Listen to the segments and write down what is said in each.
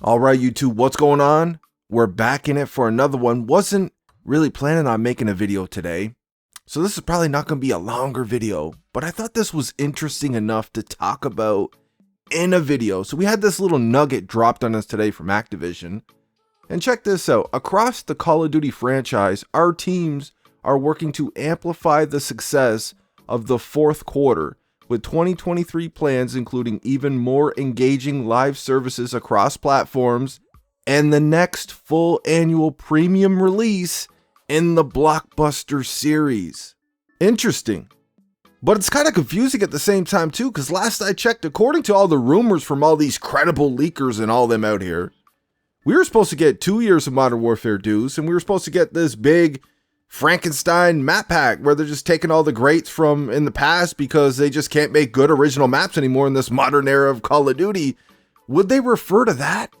All right, YouTube, what's going on? We're back in it for another one. Wasn't really planning on making a video today, so this is probably not going to be a longer video, but I thought this was interesting enough to talk about in a video. So we had this little nugget dropped on us today from Activision. And check this out. Across the Call of Duty franchise, our teams are working to amplify the success of the fourth quarter, with 2023 plans including even more engaging live services across platforms and the next full annual premium release in the Blockbuster series. Interesting. But it's kind of confusing at the same time too, because last I checked, according to all the rumors from all these credible leakers and all them out here, we were supposed to get 2 years of Modern Warfare dues, and we were supposed to get this big Frankenstein map pack where they're just taking all the greats from in the past because they just can't make good original maps anymore in this modern era of Call of Duty. Would they refer to that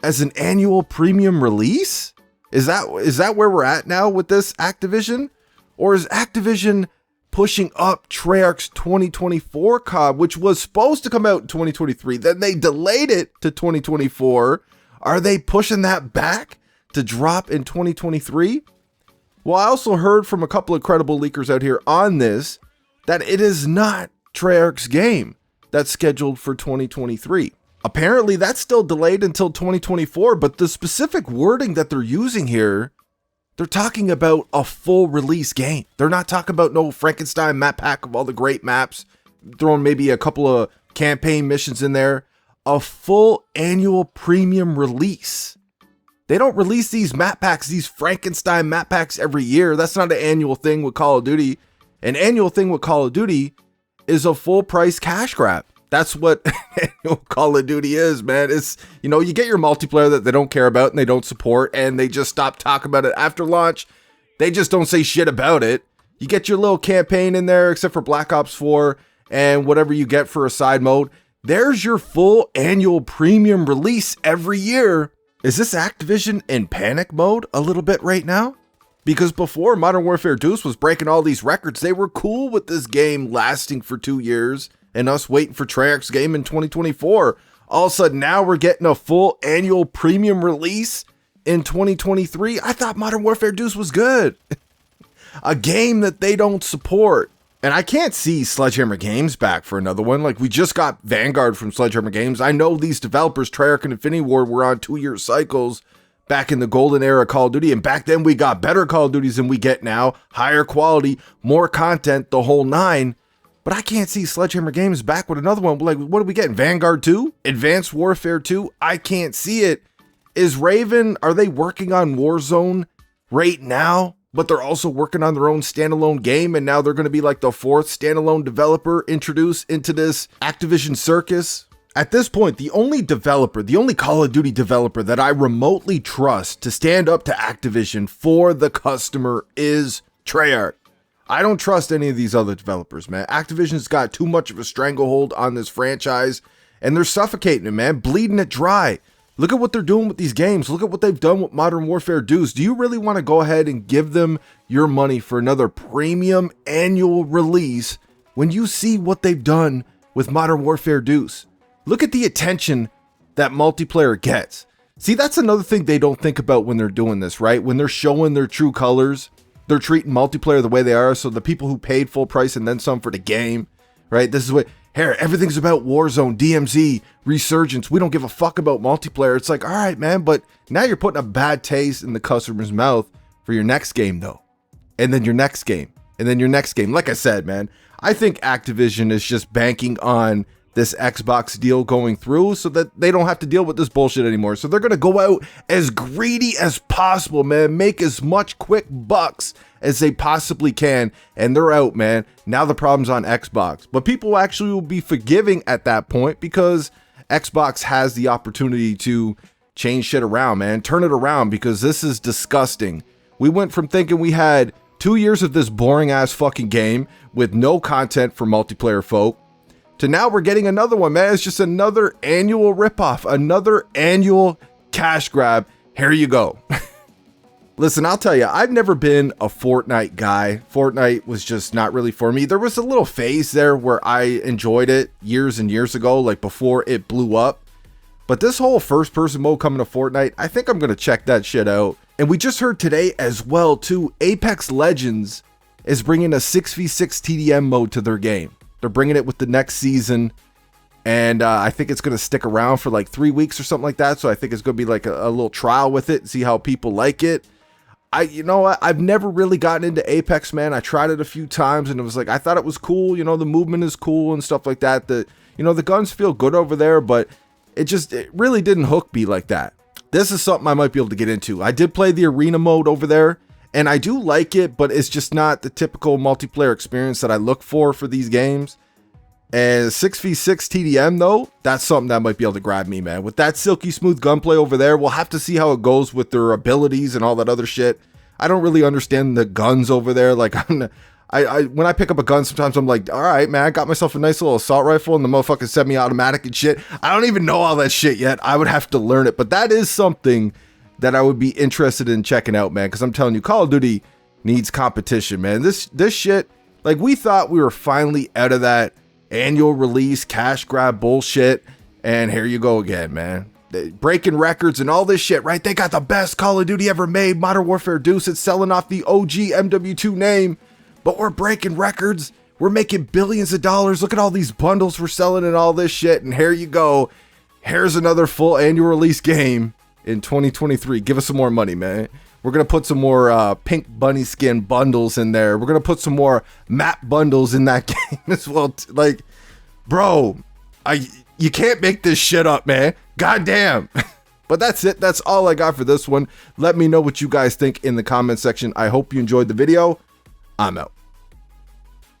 as an annual premium release? Is that where we're at now with this Activision? Or is Activision pushing up Treyarch's 2024 COD, which was supposed to come out in 2023, then they delayed it to 2024? Are they pushing that back to drop in 2023? Well, I also heard from a couple of credible leakers out here on this that it is not Treyarch's game that's scheduled for 2023. Apparently, that's still delayed until 2024, but the specific wording that they're using here, they're talking about a full release game. They're not talking about no Frankenstein map pack of all the great maps, throwing maybe a couple of campaign missions in there. A full annual premium release. They don't release these map packs, these Frankenstein map packs every year. That's not an annual thing with Call of Duty. An annual thing with Call of Duty is a full price cash grab. That's what annual Call of Duty is, man. It's, you know, you get your multiplayer that they don't care about and they don't support, and they just stop talking about it after launch. They just don't say shit about it. You get your little campaign in there, except for Black Ops 4 and whatever you get for a side mode. There's your full annual premium release every year. Is this Activision in panic mode a little bit right now? Because before Modern Warfare Deuce was breaking all these records, they were cool with this game lasting for 2 years and us waiting for Treyarch's game in 2024. All of a sudden now we're getting a full annual premium release in 2023. I thought Modern Warfare Deuce was good. A game that they don't support. And I can't see Sledgehammer Games back for another one. Like, we just got Vanguard from Sledgehammer Games. I know these developers, Treyarch and Infinity Ward, were on 2-year cycles back in the golden era of Call of Duty. And back then we got better Call of Duties than we get now. Higher quality, more content, the whole nine. But I can't see Sledgehammer Games back with another one. Like, what are we getting? Vanguard 2? Advanced Warfare 2? I can't see it. Is Raven, are they working on Warzone right now? But they're also working on their own standalone game, and now they're going to be like the fourth standalone developer introduced into this Activision circus. At this point, the only developer, the only Call of Duty developer that I remotely trust to stand up to Activision for the customer is Treyarch. I don't trust any of these other developers, man. Activision's got too much of a stranglehold on this franchise, and they're suffocating it, man, bleeding it dry. Look at what they're doing with these games. Look at what they've done with Modern Warfare Deuce. Do you really want to go ahead and give them your money for another premium annual release when you see what they've done with Modern Warfare Deuce? Look at the attention that multiplayer gets. See, that's another thing they don't think about when they're doing this, right? When they're showing their true colors, they're treating multiplayer the way they are. So the people who paid full price and then some for the game, right? This is what... Here, everything's about Warzone, DMZ, Resurgence. We don't give a fuck about multiplayer. It's like, all right, man, but now you're putting a bad taste in the customer's mouth for your next game, though. And then your next game. And then your next game. Like I said, man, I think Activision is just banking on this Xbox deal going through so that they don't have to deal with this bullshit anymore. So they're going to go out as greedy as possible, man. Make as much quick bucks as they possibly can. And they're out, man. Now the problem's on Xbox. But people actually will be forgiving at that point because Xbox has the opportunity to change shit around, man. Turn it around, because this is disgusting. We went from thinking we had 2 years of this boring ass fucking game with no content for multiplayer folk to now we're getting another one, man. It's just another annual ripoff, another annual cash grab. Here you go. Listen, I'll tell you, I've never been a Fortnite guy. Fortnite was just not really for me. There was a little phase there where I enjoyed it years and years ago, like before it blew up. But this whole first person mode coming to Fortnite, I think I'm going to check that shit out. And we just heard today as well too, Apex Legends is bringing a 6v6 TDM mode to their game. They're bringing it with the next season. And I think it's going to stick around for like 3 weeks or something like that. So I think it's going to be like a little trial with it, see how people like it. You know what? I've never really gotten into Apex, man. I tried it a few times and it was like, I thought it was cool. You know, the movement is cool and stuff like that. The guns feel good over there, but it really didn't hook me like that. This is something I might be able to get into. I did play the arena mode over there and I do like it, but it's just not the typical multiplayer experience that I look for these games. And 6v6 TDM though, that's something that might be able to grab me, man. With that silky smooth gunplay over there, we'll have to see how it goes with their abilities and all that other shit. I don't really understand the guns over there. Like when I pick up a gun, sometimes I'm like, all right, man, I got myself a nice little assault rifle and the motherfucking semi-automatic and shit. I don't even know all that shit yet. I would have to learn it, but that is something that I would be interested in checking out, man. Because I'm telling you, Call of Duty needs competition, man. This shit, like we thought we were finally out of that annual release cash grab bullshit, and here you go again, man. Breaking records and all this shit, right? They got the best Call of Duty ever made, Modern Warfare Deuce. It's selling off the OG MW2 name, but we're breaking records. We're making billions of dollars. Look at all these bundles we're selling and all this shit, and here you go. Here's another full annual release game in 2023. Give us some more money, man. We're going to put some more pink bunny skin bundles in there. We're going to put some more map bundles in that game as well. Like, bro, you can't make this shit up, man. Goddamn. But that's it. That's all I got for this one. Let me know what you guys think in the comment section. I hope you enjoyed the video. I'm out.